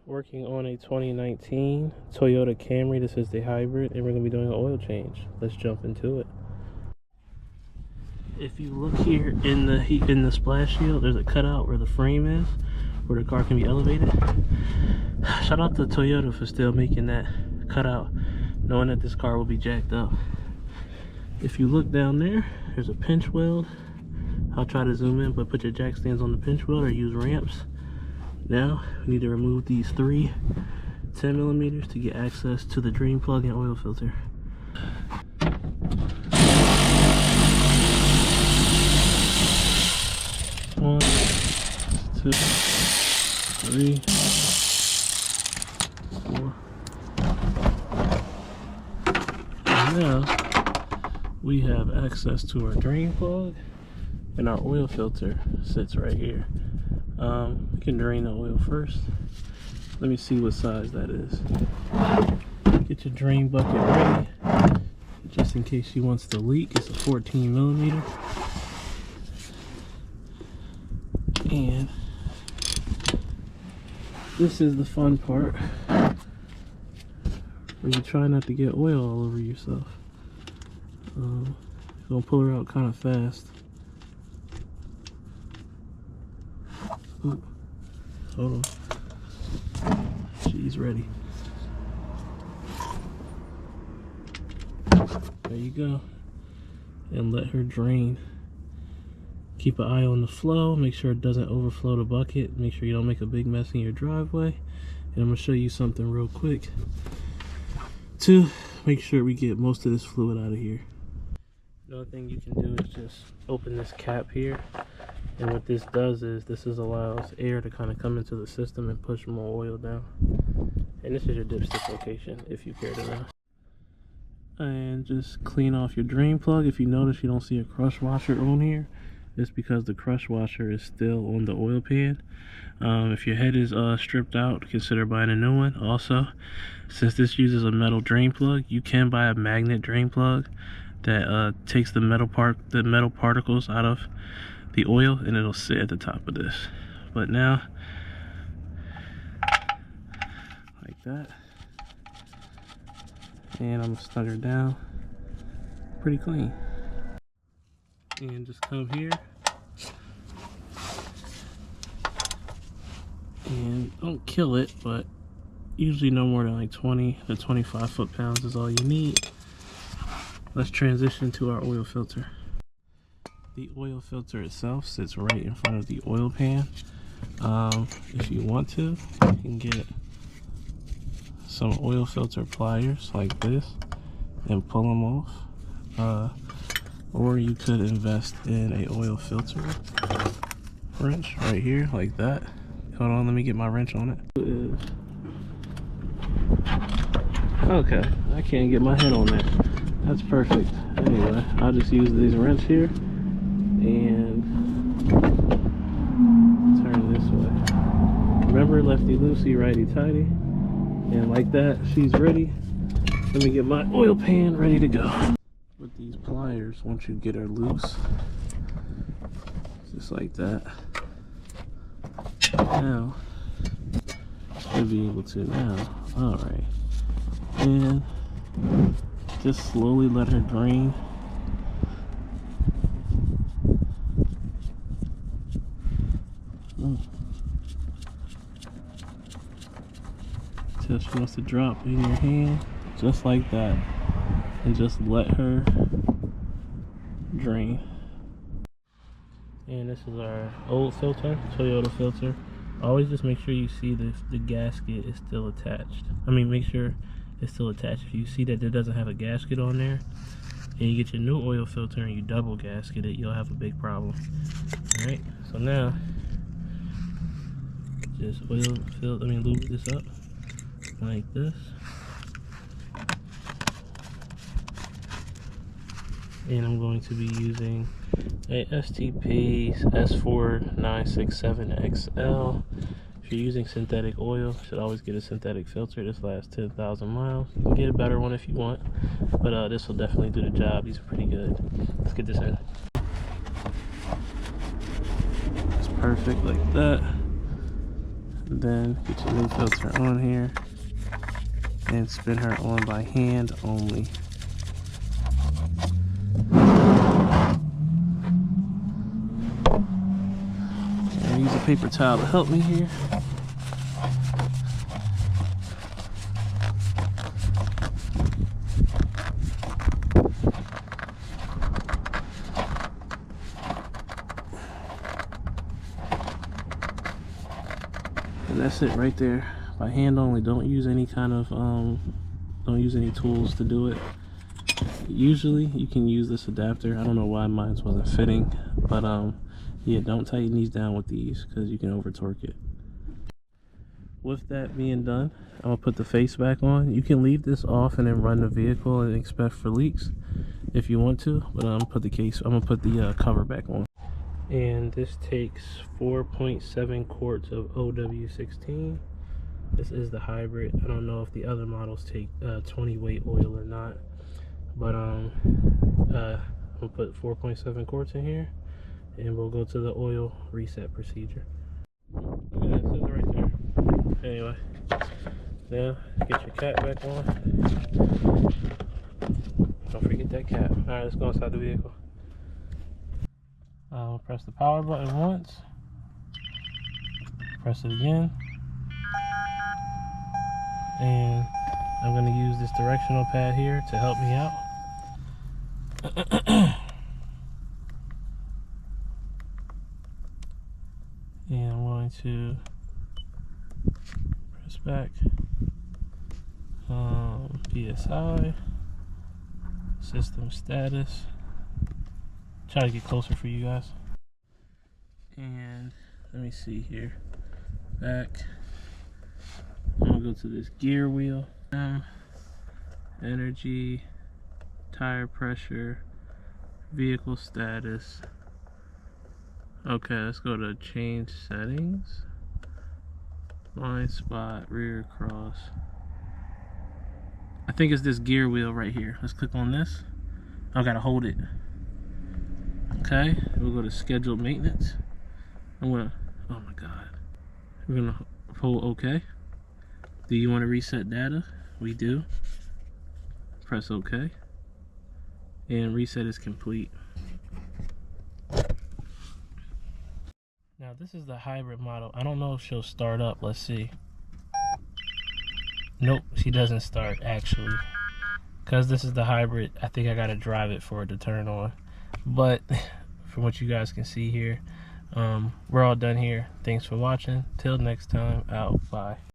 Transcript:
Working on a 2019 Toyota Camry. This is the hybrid, and we're going to be doing an oil change. Let's jump into it. If you look here in the splash shield, there's a cutout where the frame is, where the car can be elevated. Shout out to Toyota for still making that cutout, knowing that this car will be jacked up. If you look down there, there's a pinch weld. I'll try to zoom in, but put your jack stands on the pinch weld or use ramps. Now we need to remove these 3 10mm to get access to the drain plug and oil filter. 1, 2, 3, 4. And now we have access to our drain plug, and our oil filter sits right here. We can drain the oil first. Let me see what size that is. Get your drain bucket ready, just in case she wants to leak. It's a 14mm. And this is the fun part, where you try not to get oil all over yourself. Gonna pull her out kind of fast. Ooh, hold on. She's ready. There you go. And let her drain. Keep an eye on the flow. Make sure it doesn't overflow the bucket. Make sure you don't make a big mess in your driveway. And I'm going to show you something real quick to make sure we get most of this fluid out of here. Another thing you can do is just open this cap here. And what this does is this allows air to kind of come into the system and push more oil down. And this is your dipstick location, if you care to know. And just clean off your drain plug. If you notice you don't see a crush washer on here, it's because the crush washer is still on the oil pan. If your head is stripped out, consider buying a new one. Also, since this uses a metal drain plug, you can buy a magnet drain plug that takes the metal particles out of the oil, and it'll sit at the top of this. But now, like that, and I'm gonna snug her down pretty clean. And just come here and don't kill it, but usually no more than like 20 to 25 foot-pounds is all you need. Let's transition to our oil filter. The oil filter itself sits right in front of the oil pan. If you want to, you can get some oil filter pliers like this and pull them off. Or you could invest in a oil filter wrench right here, like that. Hold on, let me get my wrench on it. Okay, I can't get my head on there. That's perfect. Anyway, I'll just use this wrench here and turn this way. Remember, lefty loosey, righty tighty. And like that, she's ready. Let me get my oil pan ready to go. With these pliers, once you get her loose, just like that, now you'll be able to now. All right, and just slowly let her drain. Till she wants to drop in your hand, just like that. And just let her drain. And this is our old filter, Toyota filter. Always just make sure you see the gasket is still attached. I mean, make sure it's still attached. If you see that there doesn't have a gasket on there, and you get your new oil filter and you double gasket it, you'll have a big problem. Alright, so now, just lube this up like this. And I'm going to be using a STP S4967XL. If you're using synthetic oil, you should always get a synthetic filter. This lasts 10,000 miles. You can get a better one if you want, but this will definitely do the job. These are pretty good. Let's get this in. It's perfect like that. Then get your new filter on here and spin her on by hand only. And use a paper towel to help me here. And that's it right there. By hand only. Don't use any kind of don't use any tools to do it. Usually you can use this adapter. I don't know why mine wasn't fitting, but yeah, don't tighten these down with these because you can over torque it. With that being done, I'm gonna put the face back on. You can leave this off and then run the vehicle and expect for leaks if you want to, but I'm gonna put the cover back on. And this takes 4.7 quarts of OW16. This is the hybrid. I don't know if the other models take 20 weight oil or not, but I'm gonna put 4.7 quarts in here, and we'll go to the oil reset procedure. Look at that, it says it right there. Anyway, now get your cap back on. Don't forget that cap. All right, let's go inside the vehicle. Press the power button once, press it again, and I'm going to use this directional pad here to help me out. And I'm going to press back, PSI, system status, try to get closer for you guys. And let me see here, back, I'm gonna go to this gear wheel, energy, tire pressure, vehicle status. Okay, let's go to change settings, blind spot, rear cross. I think it's this gear wheel right here. Let's click on this. I gotta hold it. Okay, we'll go to scheduled maintenance. I'm gonna, oh my god, we're gonna hold OK. Do you want to reset data? We do. Press OK, and reset is complete. Now this is the hybrid model. I don't know if she'll start up. Let's see. Nope, she doesn't start actually, because this is the hybrid. I think I gotta drive it for it to turn on, but from what you guys can see here, we're all done here. Thanks for watching. Till next time, out. Bye.